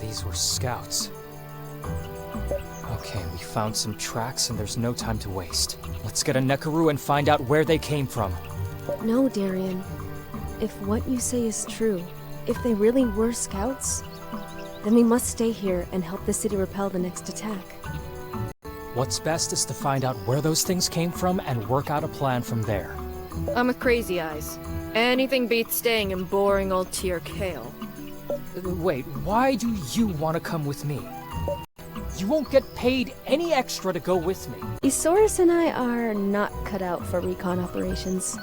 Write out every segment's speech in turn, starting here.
These were scouts. Okay, we found some tracks and there's no time to waste. Let's get a Nekaru and find out where they came from. No, Darian. If what you say is true, if they really were scouts, then we must stay here and help the city repel the next attack. What's best is to find out where those things came from and work out a plan from there. I'm with Crazy Eyes. Anything beats staying in boring old Tier Kale. Wait, why do you want to come with me? You won't get paid any extra to go with me. Isaurus and I are not cut out for recon operations.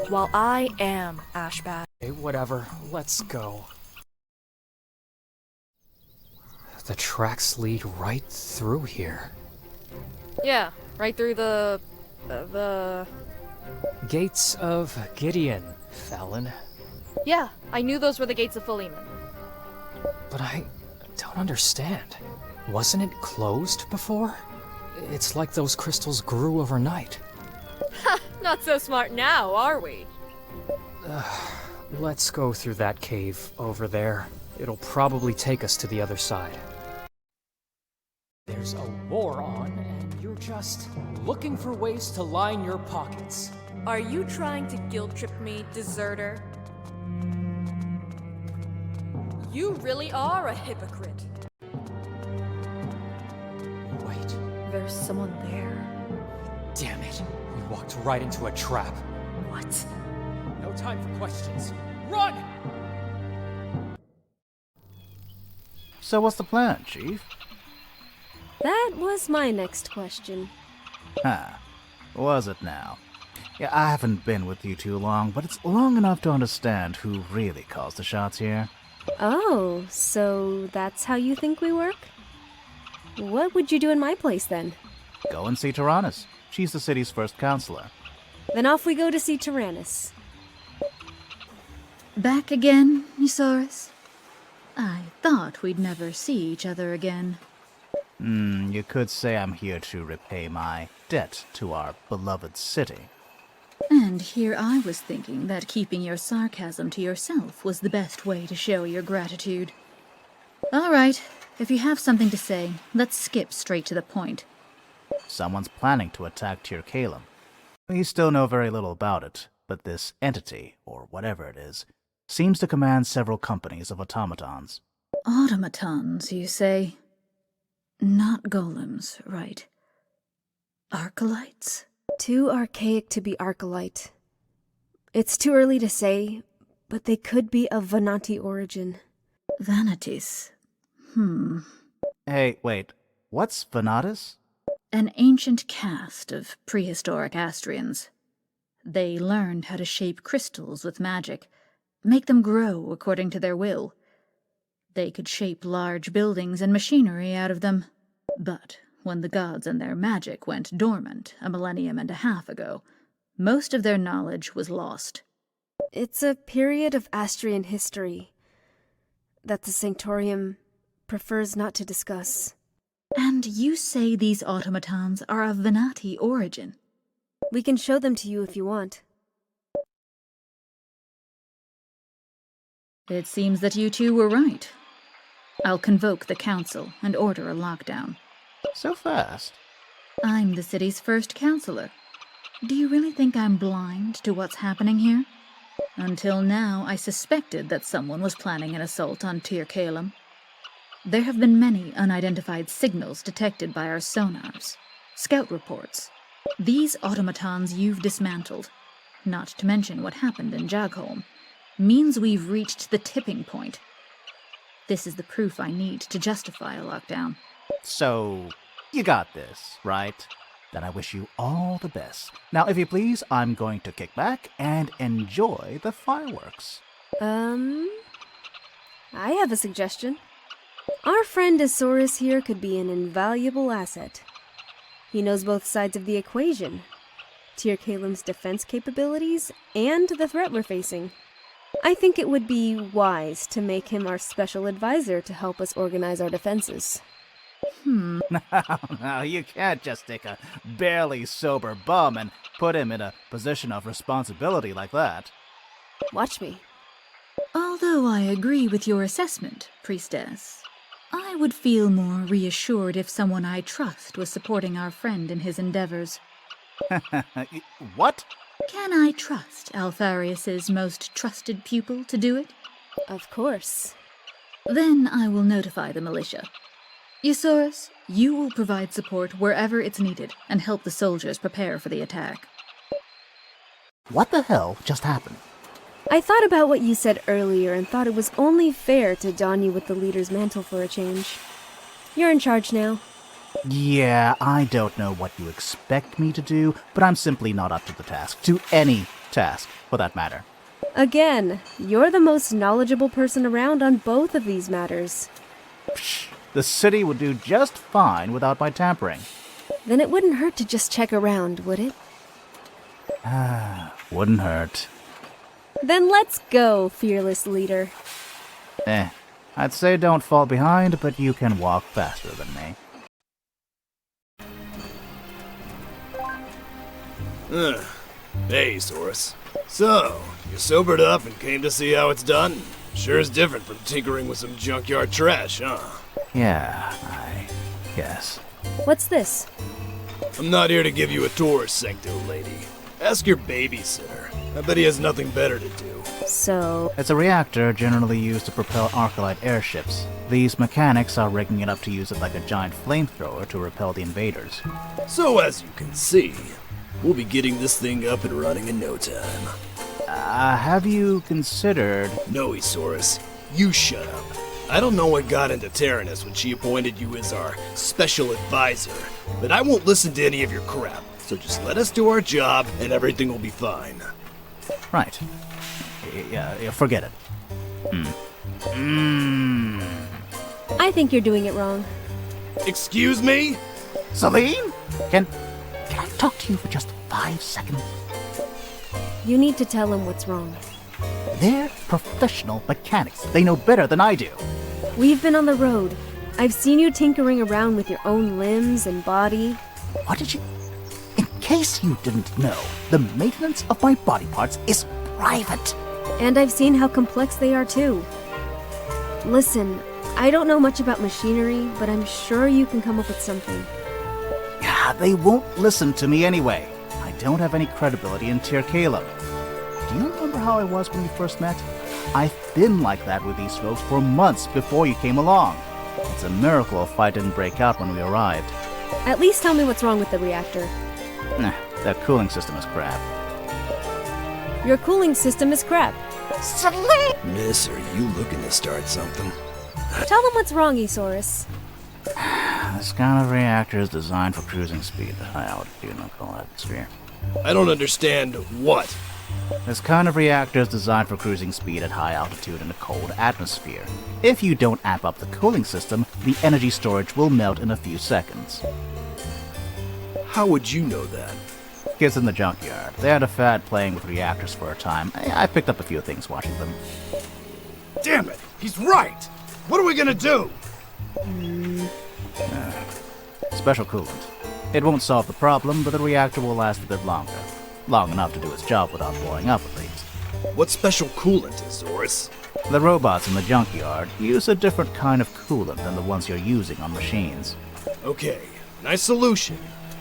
While I am, Ashbat. Okay, whatever. Let's go. The tracks lead right through here. Yeah, right through the Gates of Gideon, Fallon. Yeah, I knew those were the gates of Philemon. But I don't understand. Wasn't it closed before? It's like those crystals grew overnight. Ha! Not so smart now, are we? Let's go through that cave over there. It'll probably take us to the other side. There's a war on, and you're just looking for ways to line your pockets. Are you trying to guilt trip me, deserter? You really are a hypocrite. Wait. There's someone there. Damn it. We walked right into a trap. What? No time for questions. Run! So what's the plan, Chief? That was my next question. Huh. Was it now? Yeah, I haven't been with you too long, but it's long enough to understand who really calls the shots here. Oh, so that's how you think we work? What would you do in my place, then? Go and see Tyrannus. She's the city's first counselor. Then off we go to see Tyrannus. Back again, Isaurus? I thought we'd never see each other again. You could say I'm here to repay my debt to our beloved city. And here I was thinking that keeping your sarcasm to yourself was the best way to show your gratitude. All right, if you have something to say, let's skip straight to the point. Someone's planning to attack Tir Kalem. We still know very little about it, but this entity, or whatever it is, seems to command several companies of automatons. Automatons, you say? Not golems, right? Archelites? Too archaic to be Archelite. It's too early to say, but they could be of Venati origin. Vanities. Hey, wait, what's Venatus? An ancient caste of prehistoric Astrians. They learned how to shape crystals with magic, make them grow according to their will. They could shape large buildings and machinery out of them. But when the gods and their magic went dormant a millennium and a half ago, most of their knowledge was lost. It's a period of Astrian history that the Sanctorium prefers not to discuss. And you say these automatons are of Venati origin? We can show them to you if you want. It seems that you two were right. I'll convoke the council and order a lockdown. So fast. I'm the city's first counselor. Do you really think I'm blind to what's happening here? Until now, I suspected that someone was planning an assault on Tir Kalem. There have been many unidentified signals detected by our sonars. Scout reports. These automatons you've dismantled, not to mention what happened in Jagholm, means we've reached the tipping point. This is the proof I need to justify a lockdown. So, you got this, right? Then I wish you all the best. Now, if you please, I'm going to kick back and enjoy the fireworks. I have a suggestion. Our friend Isaurus here could be an invaluable asset. He knows both sides of the equation. Tir Kalem's defense capabilities and the threat we're facing. I think it would be wise to make him our special advisor to help us organize our defenses. No, you can't just take a barely sober bum and put him in a position of responsibility like that. Watch me. Although I agree with your assessment, Priestess, I would feel more reassured if someone I trust was supporting our friend in his endeavors. What? Can I trust Alpharius's most trusted pupil to do it? Of course. Then I will notify the militia. Eusaurus, you will provide support wherever it's needed and help the soldiers prepare for the attack. What the hell just happened? I thought about what you said earlier and thought it was only fair to don you with the leader's mantle for a change. You're in charge now. Yeah, I don't know what you expect me to do, but I'm simply not up to the task. To any task, for that matter. Again, you're the most knowledgeable person around on both of these matters. Psh, the city would do just fine without my tampering. Then it wouldn't hurt to just check around, would it? Wouldn't hurt. Then let's go, fearless leader. I'd say don't fall behind, but you can walk faster than me. Hey, Saurus. So, you sobered up and came to see how it's done? Sure is different from tinkering with some junkyard trash, huh? Yeah, I guess. What's this? I'm not here to give you a tour, Sancto lady. Ask your babysitter. I bet he has nothing better to do. So, It's a reactor generally used to propel Arcalite airships. These mechanics are rigging it up to use it like a giant flamethrower to repel the invaders. So as you can see, we'll be getting this thing up and running in no time. Have you considered... No, Isaurus, you shut up. I don't know what got into Tyrannus when she appointed you as our special advisor, but I won't listen to any of your crap. So just let us do our job and everything will be fine. Right. Yeah, forget it. I think you're doing it wrong. Excuse me? Celine? Can I talk to you for just 5 seconds? You need to tell him what's wrong. They're professional mechanics. They know better than I do. We've been on the road. I've seen you tinkering around with your own limbs and body. What did you... In case you didn't know, the maintenance of my body parts is private. And I've seen how complex they are too. Listen, I don't know much about machinery, but I'm sure you can come up with something. Yeah, they won't listen to me anyway. I don't have any credibility in Tyr Caleb. Do you remember how I was when we first met? I've been like that with these folks for months before you came along. It's a miracle if I didn't break out when we arrived. At least tell me what's wrong with the reactor. Nah, that cooling system is crap. Your cooling system is crap. Miss, are you looking to start something? Tell them what's wrong, Isaurus. This kind of reactor is designed for cruising speed at high altitude in the cold atmosphere. I don't understand what. This kind of reactor is designed for cruising speed at high altitude in a cold atmosphere. If you don't amp up the cooling system, the energy storage will melt in a few seconds. How would you know that? Kids in the junkyard. They had a fad playing with reactors for a time. I picked up a few things watching them. Damn it! He's right! What are we gonna do? Special coolant. It won't solve the problem, but the reactor will last a bit longer. Long enough to do its job without blowing up, at least. What special coolant is, Zorus? The robots in the junkyard use a different kind of coolant than the ones you're using on machines. Okay, nice solution.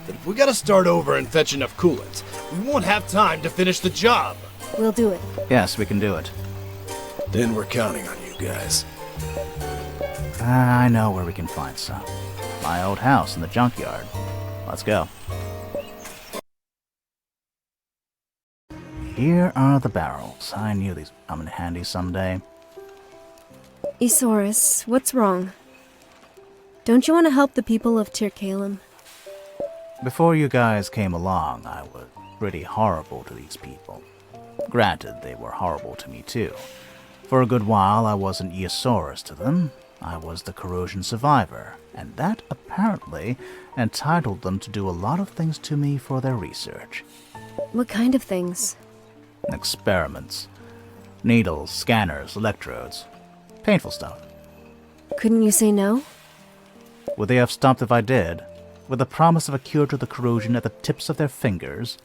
But if we gotta start over and fetch enough coolant, we won't have time to finish the job. We'll do it. Yes, we can do it. Then we're counting on you guys. I know where we can find some. My old house in the junkyard. Let's go. Here are the barrels. I knew these would come in handy someday. Isaurus, what's wrong? Don't you want to help the people of Tyr Calem? Before you guys came along, I was pretty horrible to these people. Granted, they were horrible to me too. For a good while, I wasn't Eusaurus to them. I was the corrosion survivor, and that apparently entitled them to do a lot of things to me for their research. What kind of things? Experiments. Needles, scanners, electrodes. Painful stuff. Couldn't you say no? Would they have stopped if I did? With the promise of a cure to the corrosion at the tips of their fingers?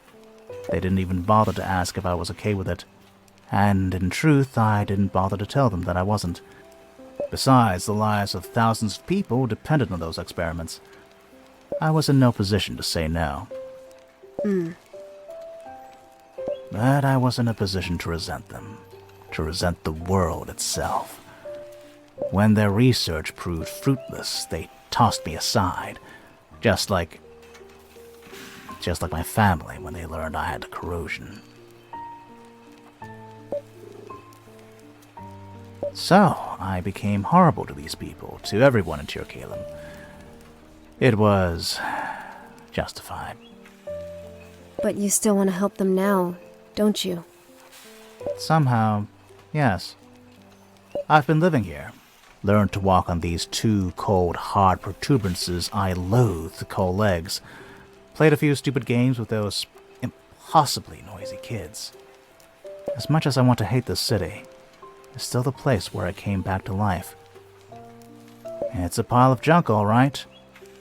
They didn't even bother to ask if I was okay with it. And in truth, I didn't bother to tell them that I wasn't. Besides, the lives of thousands of people depended on those experiments. I was in no position to say no. But I was in a position to resent them, to resent the world itself. When their research proved fruitless, they tossed me aside, just like my family when they learned I had the corrosion. So, I became horrible to these people, to everyone in Tirkalem. It was justified. But you still want to help them now, don't you? Somehow, yes. I've been living here, learned to walk on these two cold, hard protuberances I loathe to call legs, played a few stupid games with those impossibly noisy kids. As much as I want to hate this city, it's still the place where I came back to life. It's a pile of junk, all right,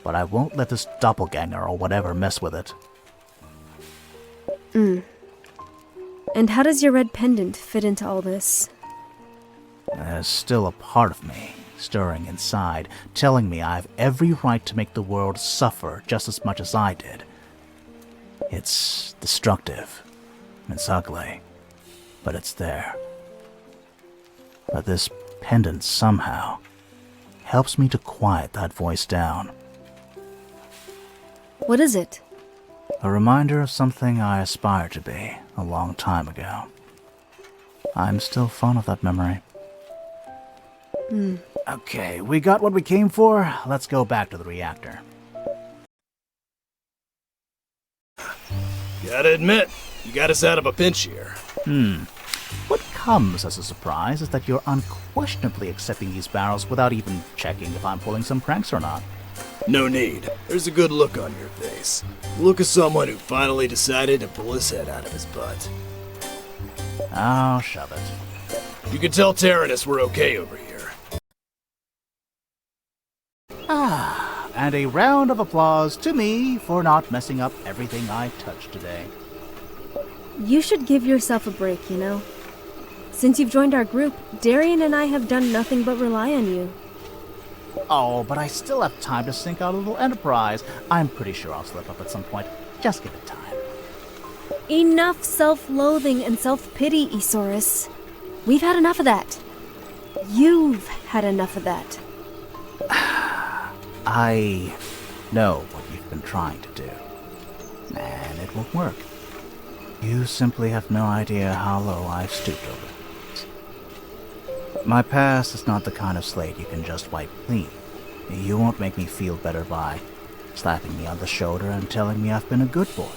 but I won't let this doppelganger or whatever mess with it. And how does your red pendant fit into all this? There's still a part of me, stirring inside, telling me I have every right to make the world suffer just as much as I did. It's destructive. It's ugly. But it's there. But this pendant somehow helps me to quiet that voice down. What is it? A reminder of something I aspired to be a long time ago. I'm still fond of that memory. Okay, we got what we came for. Let's go back to the reactor. Gotta admit, you got us out of a pinch here. What comes as a surprise is that you're unquestionably accepting these barrels without even checking if I'm pulling some pranks or not. No need. There's a good look on your face. The look of someone who finally decided to pull his head out of his butt. Oh, shove it. You can tell Tyrannus we're okay over here. And a round of applause to me for not messing up everything I touched today. You should give yourself a break, you know? Since you've joined our group, Darian and I have done nothing but rely on you. Oh, but I still have time to sink out a little enterprise. I'm pretty sure I'll slip up at some point. Just give it time. Enough self-loathing and self-pity, Isaurus. We've had enough of that. You've had enough of that. I know what you've been trying to do. And it won't work. You simply have no idea how low I've stooped over it. My past is not the kind of slate you can just wipe clean. You won't make me feel better by slapping me on the shoulder and telling me I've been a good boy.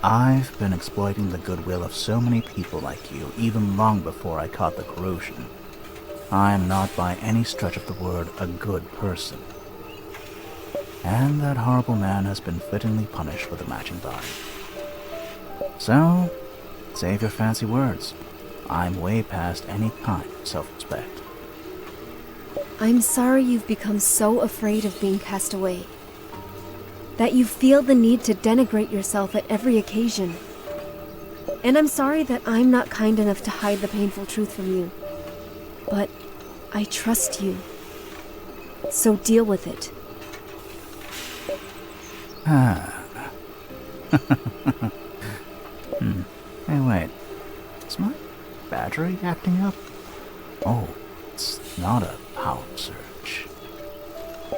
I've been exploiting the goodwill of so many people like you, even long before I caught the corrosion. I am not by any stretch of the word a good person. And that horrible man has been fittingly punished with a matching body. So, save your fancy words. I'm way past any kind of self-respect. I'm sorry you've become so afraid of being cast away. That you feel the need to denigrate yourself at every occasion. And I'm sorry that I'm not kind enough to hide the painful truth from you. But I trust you. So deal with it. Hey, wait. Is my battery acting up? Oh, it's not a power surge.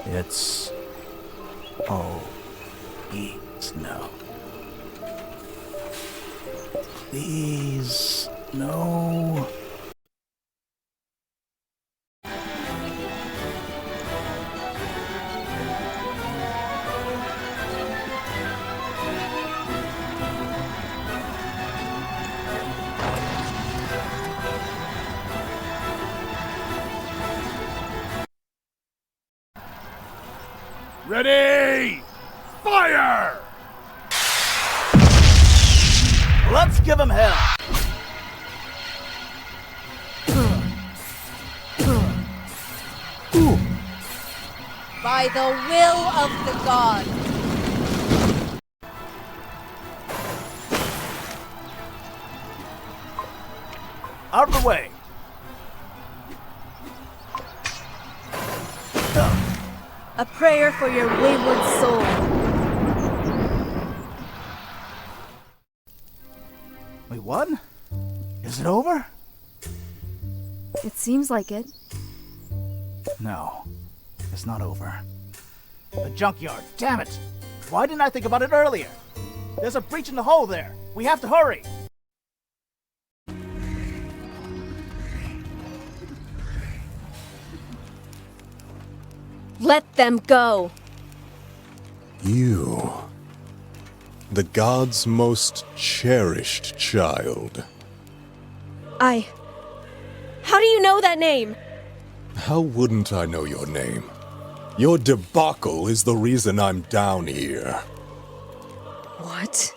It's... Oh, please, no. Please, no. Ready! Fire! Let's give him hell! By the will of the god. Out of the way! A prayer for your wayward soul. Wait, what? Is it over? It seems like it. No, it's not over. The junkyard, damn it! Why didn't I think about it earlier? There's a breach in the hull there. We have to hurry. Let them go! You, the god's most cherished child. How do you know that name? How wouldn't I know your name? Your debacle is the reason I'm down here. What?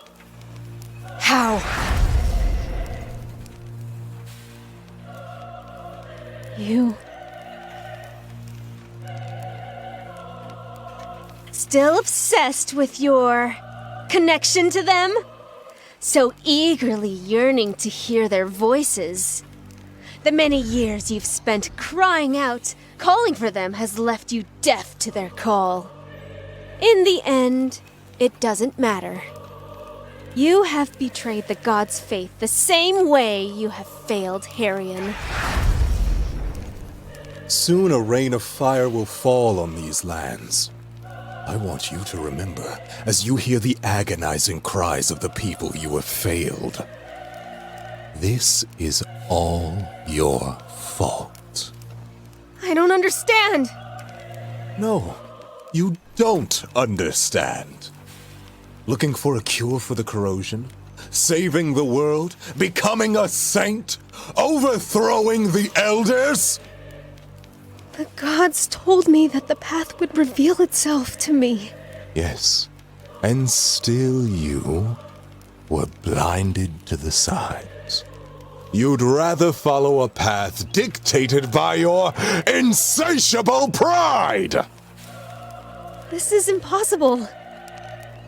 How? You... Still obsessed with your connection to them? So eagerly yearning to hear their voices. The many years you've spent crying out, calling for them has left you deaf to their call. In the end, it doesn't matter. You have betrayed the god's faith the same way you have failed Harion. Soon a rain of fire will fall on these lands. I want you to remember as you hear the agonizing cries of the people you have failed. This is all your fault. I don't understand. No, you don't understand. Looking for a cure for the corrosion? Saving the world? Becoming a saint? Overthrowing the elders? The gods told me that the path would reveal itself to me. Yes, and still you were blinded to the signs. You'd rather follow a path dictated by your insatiable pride! This is impossible.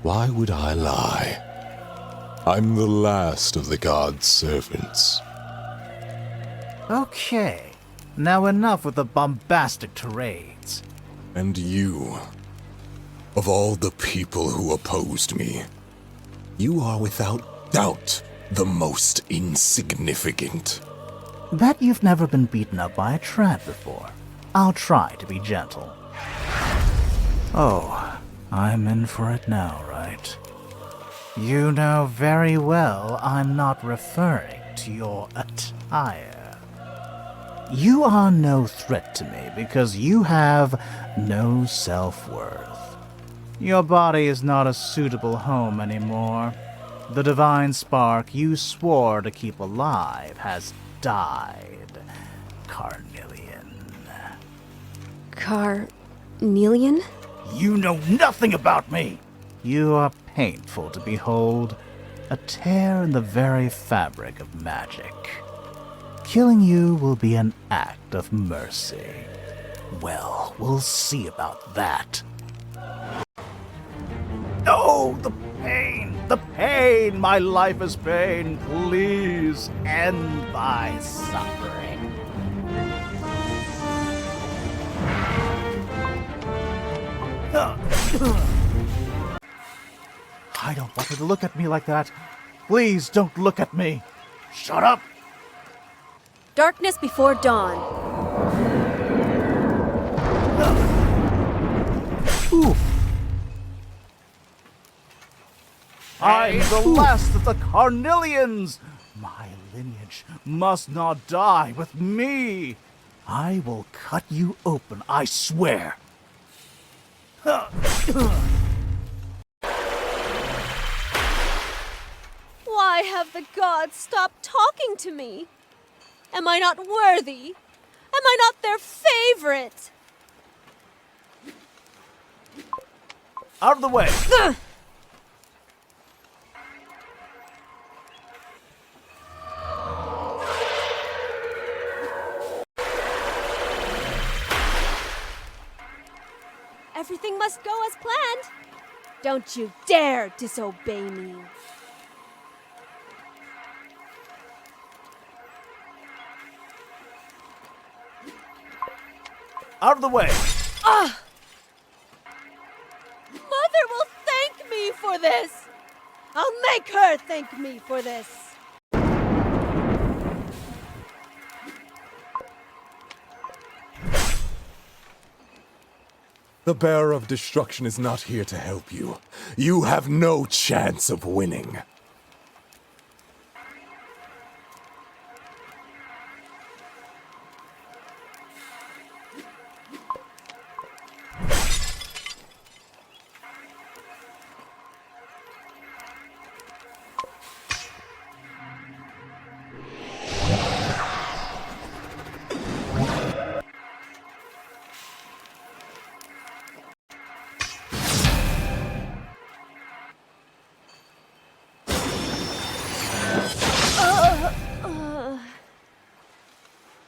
Why would I lie? I'm the last of the god's servants. Okay, now enough with the bombastic tirades. And you, of all the people who opposed me, you are without doubt the most insignificant. Bet you've never been beaten up by a trad before. I'll try to be gentle. Oh, I'm in for it now, right? You know very well I'm not referring to your attire. You are no threat to me because you have no self-worth. Your body is not a suitable home anymore. The divine spark you swore to keep alive has died, Carnelian. Carnelian? You know nothing about me! You are painful to behold, a tear in the very fabric of magic. Killing you will be an act of mercy. Well, we'll see about that. Oh, the pain! The pain! My life is pain! Please end my suffering. I don't want you to look at me like that. Please don't look at me. Shut up! Darkness before dawn. Ooh. I'm the last of the Carnelians! My lineage must not die with me! I will cut you open, I swear! Why have the gods stopped talking to me? Am I not worthy? Am I not their favorite? Out of the way! Everything must go as planned. Don't you dare disobey me. Out of the way! Make her thank me for this. The Bearer of Destruction is not here to help you. You have no chance of winning.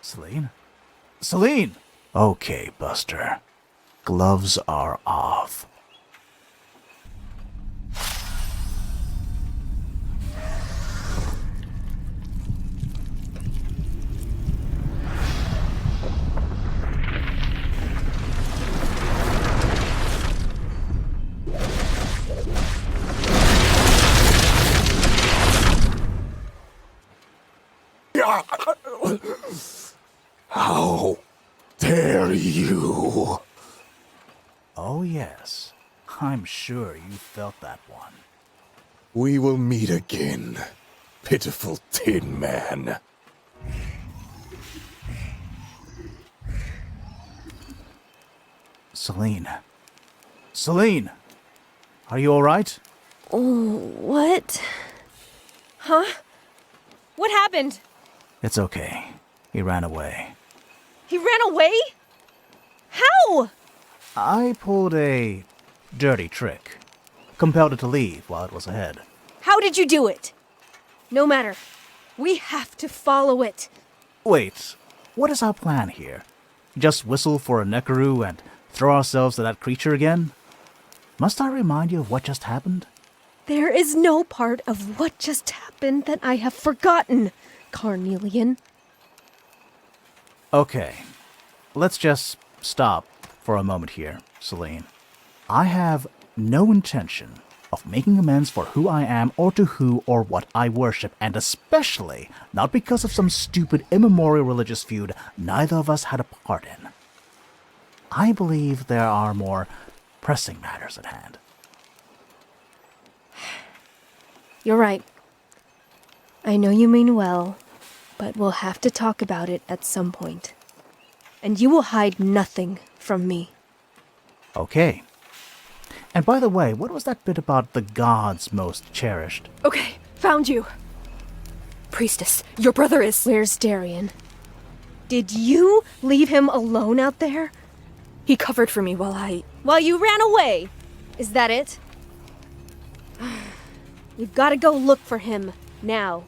Celine? Celine! Okay, Buster. Gloves are off. How dare you? Oh, yes. I'm sure you felt that one. We will meet again, pitiful Tin Man. Celine. Celine! Are you alright? What? Huh? What happened? It's okay. He ran away. He ran away? How? I pulled a dirty trick. Compelled it to leave while it was ahead. How did you do it? No matter. We have to follow it. Wait, what is our plan here? Just whistle for a Nekaru and throw ourselves at that creature again? Must I remind you of what just happened? There is no part of what just happened that I have forgotten, Carnelian. Okay, let's just stop for a moment here, Celine. I have no intention of making amends for who I am or to who or what I worship, and especially not because of some stupid immemorial religious feud neither of us had a part in. I believe there are more pressing matters at hand. You're right. I know you mean well, but we'll have to talk about it at some point. And you will hide nothing from me. Okay. And by the way, what was that bit about the gods most cherished? Okay, found you. Priestess, your brother is... Where's Darian? Did you leave him alone out there? He covered for me while you ran away! Is that it? We've got to go look for him, now.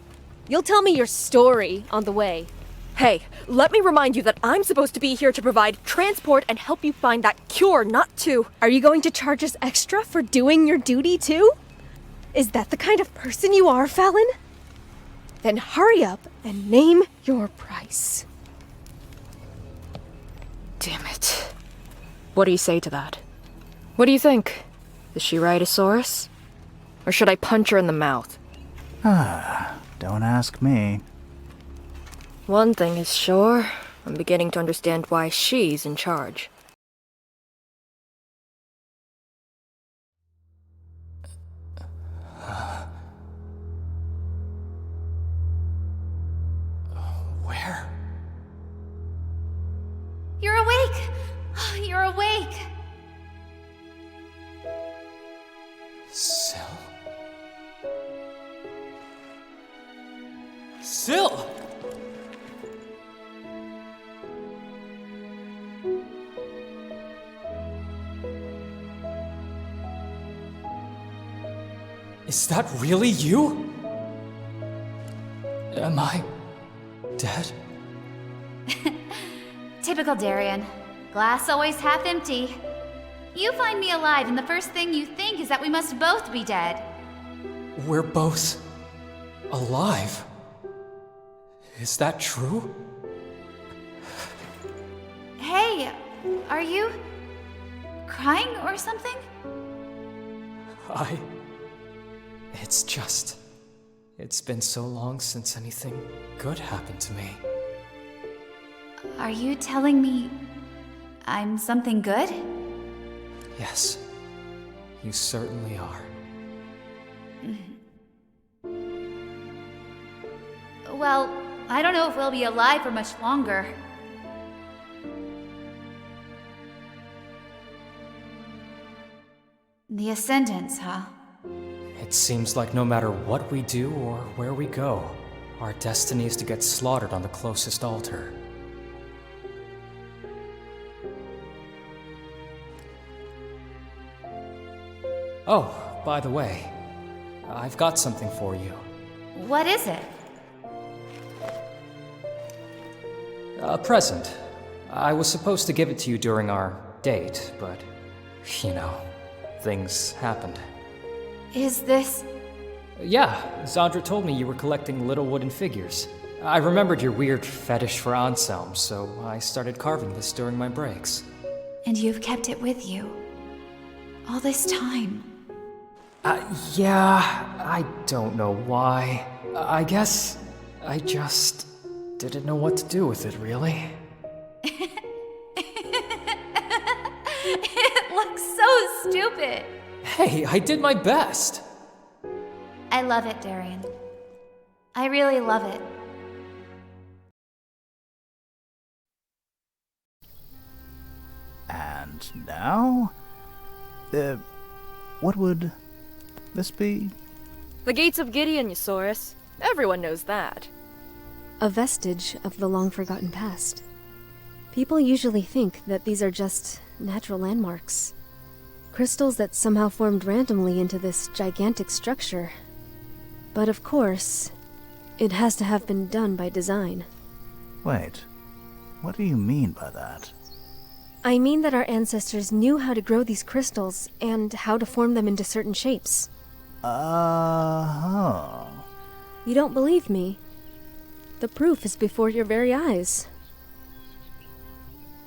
You'll tell me your story on the way. Hey, let me remind you that I'm supposed to be here to provide transport and help you find that cure, not to... Are you going to charge us extra for doing your duty, too? Is that the kind of person you are, Fallon? Then hurry up and name your price. Damn it. What do you say to that? What do you think? Is she right, Asaurus? Or should I punch her in the mouth? Don't ask me. One thing is sure, I'm beginning to understand why she's in charge. Where? You're awake! You're awake! Syl? Syl! Is that really you? Am I dead? Typical Darian. Glass always half empty. You find me alive, and the first thing you think is that we must both be dead. We're both alive. Is that true? Hey, are you crying or something? I It's been so long since anything good happened to me. Are you telling me I'm something good? Yes, you certainly are. Well, I don't know if we'll be alive for much longer. The Ascendants, huh? It seems like no matter what we do or where we go, our destiny is to get slaughtered on the closest altar. Oh, by the way, I've got something for you. What is it? A present. I was supposed to give it to you during our date, but, you know, things happened. Is this... Yeah, Zandra told me you were collecting little wooden figures. I remembered your weird fetish for Anselm, so I started carving this during my breaks. And you've kept it with you all this time? Yeah, I don't know why. I guess I just didn't know what to do with it, really. It looks so stupid. Hey, I did my best. I love it, Darian. I really love it. And now? What would this be? The gates of Gideon, Eusaurus. Everyone knows that. A vestige of the long-forgotten past. People usually think that these are just natural landmarks. Crystals that somehow formed randomly into this gigantic structure. But of course, it has to have been done by design. Wait, what do you mean by that? I mean that our ancestors knew how to grow these crystals and how to form them into certain shapes. Uh-huh. You don't believe me? The proof is before your very eyes.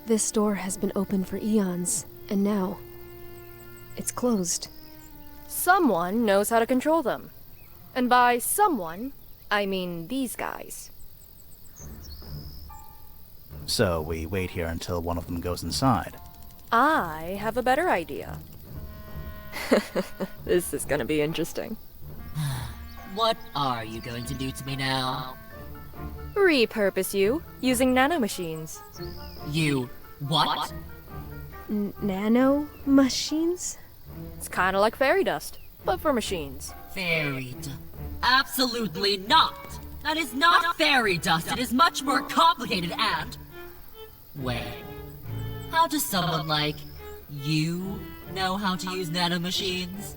This door has been open for eons, and now it's closed. Someone knows how to control them. And by someone, I mean these guys. So we wait here until one of them goes inside. I have a better idea. This is gonna be interesting. What are you going to do to me now? Repurpose you, using nanomachines. You... what? Nano machines? It's kinda like fairy dust, but for machines. Fairy dust. Absolutely not! That is not fairy dust, it is much more complicated and... Wait. How does someone like you know how to use nanomachines?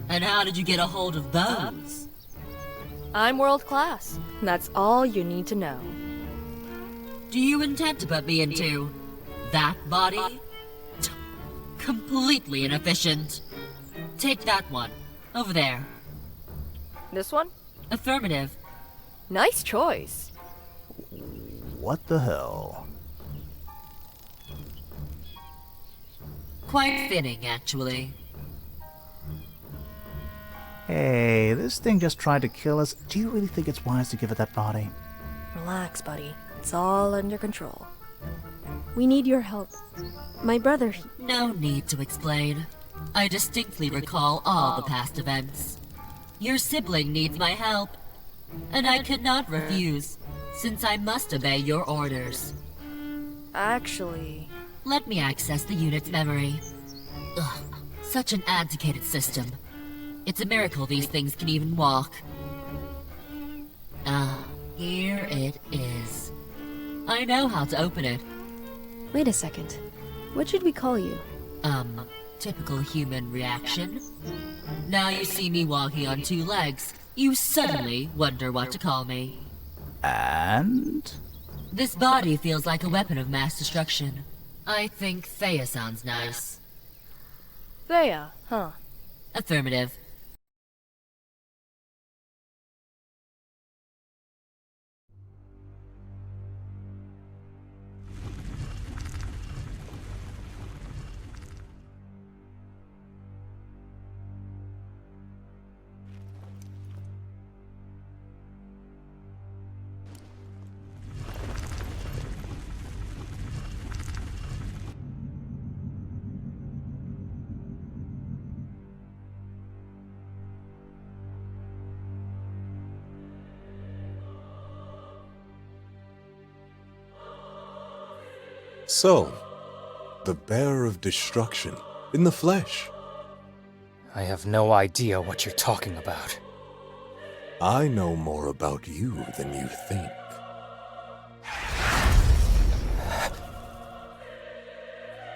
And how did you get a hold of those? I'm world class. That's all you need to know. Do you intend to put me into that body? Completely inefficient. Take that one. Over there. This one? Affirmative. Nice choice. What the hell? Quite fitting, actually. Hey, this thing just tried to kill us. Do you really think it's wise to give it that body? Relax, buddy. It's all under control. We need your help. My brother... No need to explain. I distinctly recall all the past events. Your sibling needs my help, and I could not refuse, since I must obey your orders. Actually... Let me access the unit's memory. Ugh, such an antiquated system. It's a miracle these things can even walk. Ah, here it is. I know how to open it. Wait a second. What should we call you? Typical human reaction. Now you see me walking on two legs, you suddenly wonder what to call me. And? This body feels like a weapon of mass destruction. I think Thea sounds nice. Thea, huh? Affirmative. So, the bearer of destruction in the flesh. I have no idea what you're talking about. I know more about you than you think.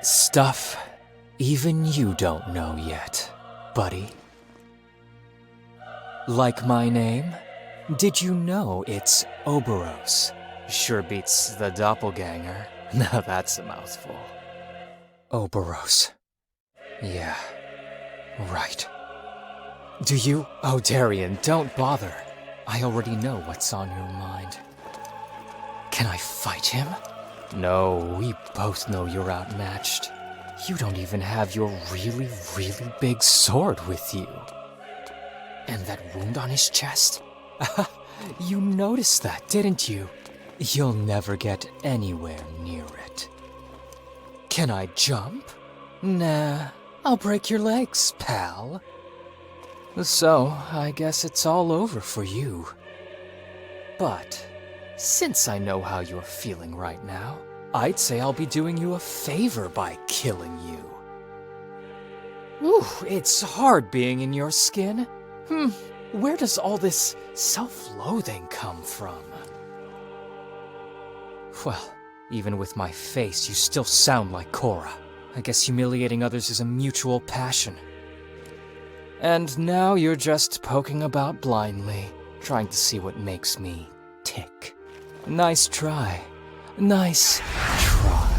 Stuff even you don't know yet, buddy. Like my name? Did you know it's Oberos? Sure beats the doppelganger. Now that's a mouthful. Oberos. Yeah, right. Do you? Oh, Darian, don't bother. I already know what's on your mind. Can I fight him? No, we both know you're outmatched. You don't even have your really, really big sword with you. And that wound on his chest? You noticed that, didn't you? You'll never get anywhere near it. Can I jump? Nah, I'll break your legs, pal. So, I guess it's all over for you. But, since I know how you're feeling right now, I'd say I'll be doing you a favor by killing you. Ooh, it's hard being in your skin. Where does all this self-loathing come from? Well, even with my face, you still sound like Cora. I guess humiliating others is a mutual passion. And now you're just poking about blindly, trying to see what makes me tick. Nice try. Nice try.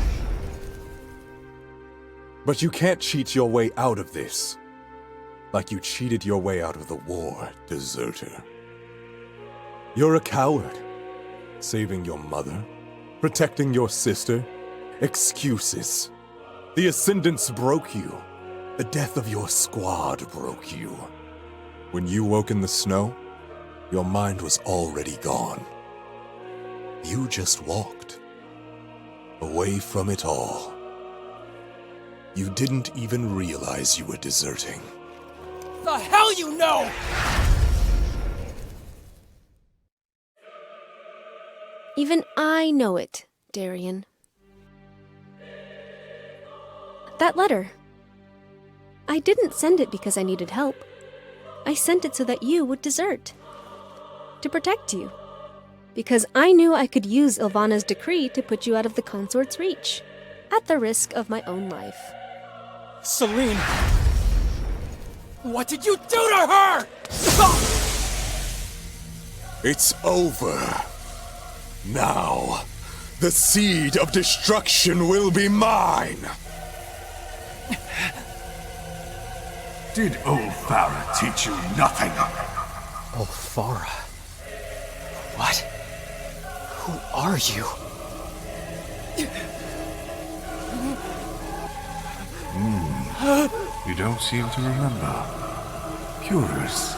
But you can't cheat your way out of this. Like you cheated your way out of the war, deserter. You're a coward. Saving your mother, protecting your sister, excuses. The Ascendants broke you. The death of your squad broke you. When you woke in the snow, your mind was already gone. You just walked. Away from it all. You didn't even realize you were deserting. The hell you know! Even I know it, Darian. That letter. I didn't send it because I needed help. I sent it so that you would desert. To protect you. Because I knew I could use Ilvana's decree to put you out of the consort's reach. At the risk of my own life. Celine! What did you do to her? It's over. Now, the seed of destruction will be mine. Did old Farah teach you nothing? Farah? What? Who are you? You don't seem to remember. Curious.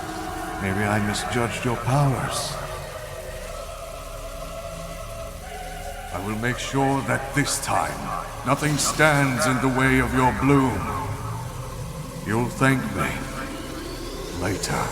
Maybe I misjudged your powers. I will make sure that this time, nothing stands in the way of your bloom. You'll thank me later.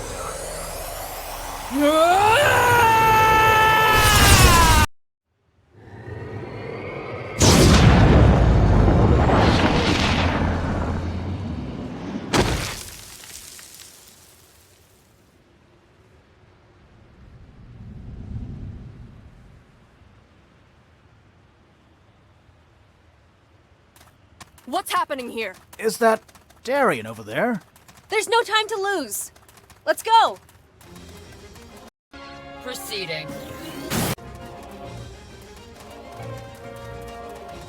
What's happening here? Is that Darian over there? There's no time to lose. Let's go. Proceeding.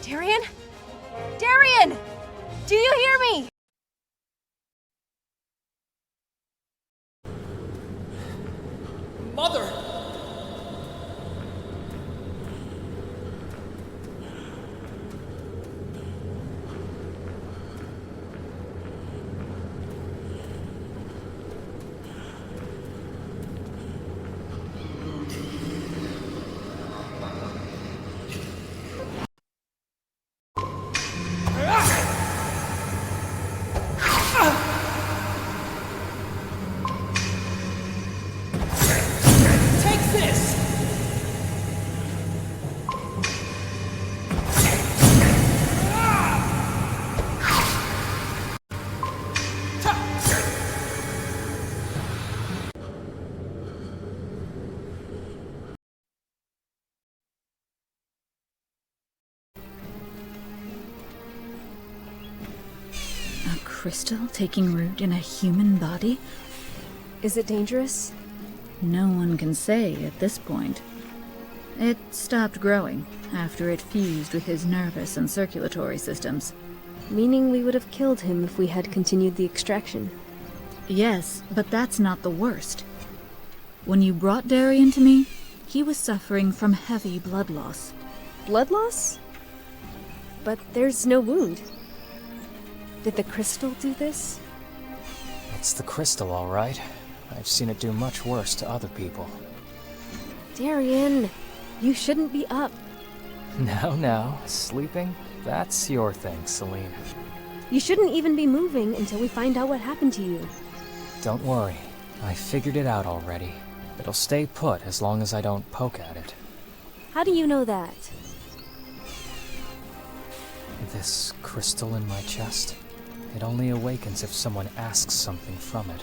Darian? Darian! Do you hear me? Mother! crystal taking root in a human body? Is it dangerous? No one can say at this point. It stopped growing after it fused with his nervous and circulatory systems. Meaning we would have killed him if we had continued the extraction. Yes, but that's not the worst. When you brought Darian to me, he was suffering from heavy blood loss. Blood loss? But there's no wound. Did the crystal do this? It's the crystal, all right. I've seen it do much worse to other people. Darian, you shouldn't be up. Now, sleeping? That's your thing, Celine. You shouldn't even be moving until we find out what happened to you. Don't worry, I figured it out already. It'll stay put as long as I don't poke at it. How do you know that? This crystal in my chest, it only awakens if someone asks something from it.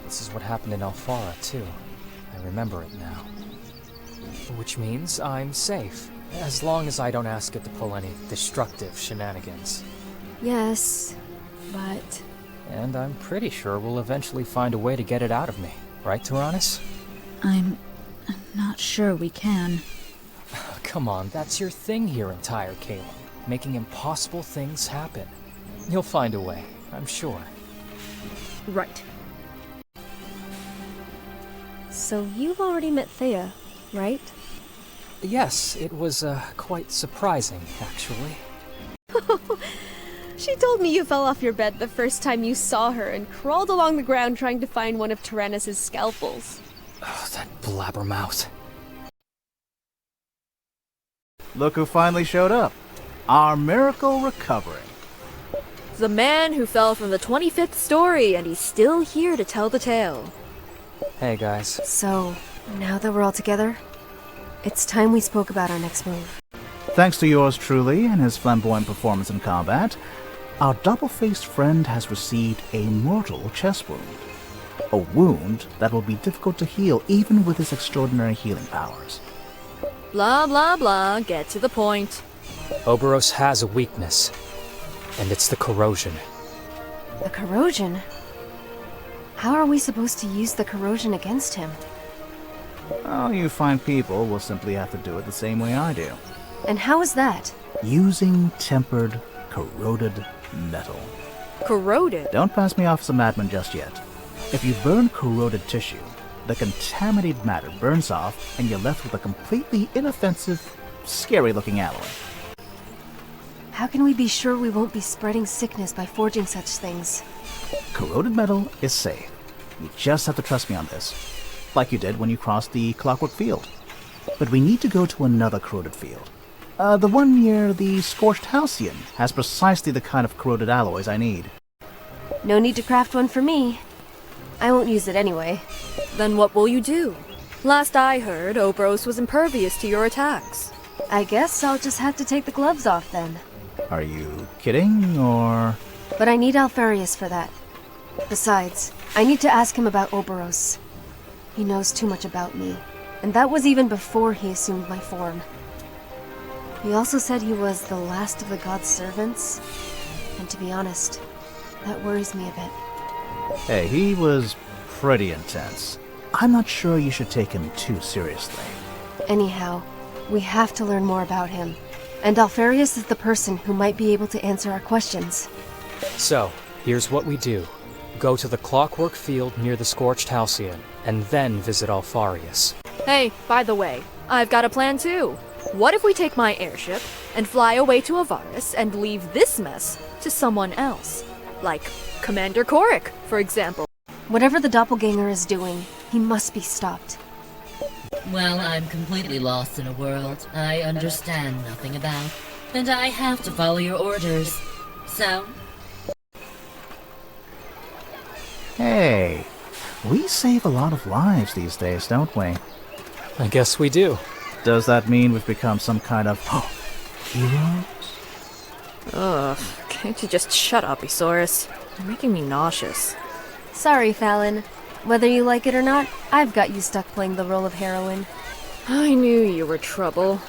This is what happened in Alfara, too. I remember it now. Which means I'm safe, as long as I don't ask it to pull any destructive shenanigans. Yes, but... And I'm pretty sure we'll eventually find a way to get it out of me. Right, Tyrannus? I'm not sure we can. Come on, that's your thing here in Tyre, Caleb. Making impossible things happen. You'll find a way, I'm sure. Right. So you've already met Thea, right? Yes, it was quite surprising, actually. She told me you fell off your bed the first time you saw her and crawled along the ground trying to find one of Tyrannus' scalpels. Oh, that blabbermouth. Look who finally showed up. Our miracle recovery. The man who fell from the 25th story, and he's still here to tell the tale. Hey, guys. So, now that we're all together, it's time we spoke about our next move. Thanks to yours truly and his flamboyant performance in combat, our double-faced friend has received a mortal chest wound. A wound that will be difficult to heal even with his extraordinary healing powers. Blah, blah, blah, get to the point. Oberos has a weakness, and it's the corrosion. The corrosion? How are we supposed to use the corrosion against him? Well, you fine people will simply have to do it the same way I do. And how is that? Using tempered, corroded metal. Corroded? Don't pass me off as a madman just yet. If you burn corroded tissue, the contaminated matter burns off and you're left with a completely inoffensive, scary-looking alloy. How can we be sure we won't be spreading sickness by forging such things? Corroded metal is safe. You just have to trust me on this. Like you did when you crossed the Clockwork Field. But we need to go to another corroded field. The one near the Scorched Halcyon has precisely the kind of corroded alloys I need. No need to craft one for me. I won't use it anyway. Then what will you do? Last I heard, Oberos was impervious to your attacks. I guess I'll just have to take the gloves off then. Are you kidding, or...? But I need Alfarius for that. Besides, I need to ask him about Oberos. He knows too much about me, and that was even before he assumed my form. He also said he was the last of the god's servants, and to be honest, that worries me a bit. Hey, he was pretty intense. I'm not sure you should take him too seriously. Anyhow, we have to learn more about him, and Alfarius is the person who might be able to answer our questions. So, here's what we do. Go to the Clockwork Field near the Scorched Halcyon, and then visit Alfarius. Hey, by the way, I've got a plan too. What if we take my airship and fly away to Avaris and leave this mess to someone else? Like Commander Korik, for example. Whatever the doppelganger is doing, he must be stopped. Well, I'm completely lost in a world I understand nothing about, and I have to follow your orders. So? Hey, we save a lot of lives these days, don't we? I guess we do. Does that mean we've become some kind of heroes? Ugh, can't you just shut up, Isaurus? You're making me nauseous. Sorry, Fallon. Whether you like it or not, I've got you stuck playing the role of heroine. I knew you were trouble.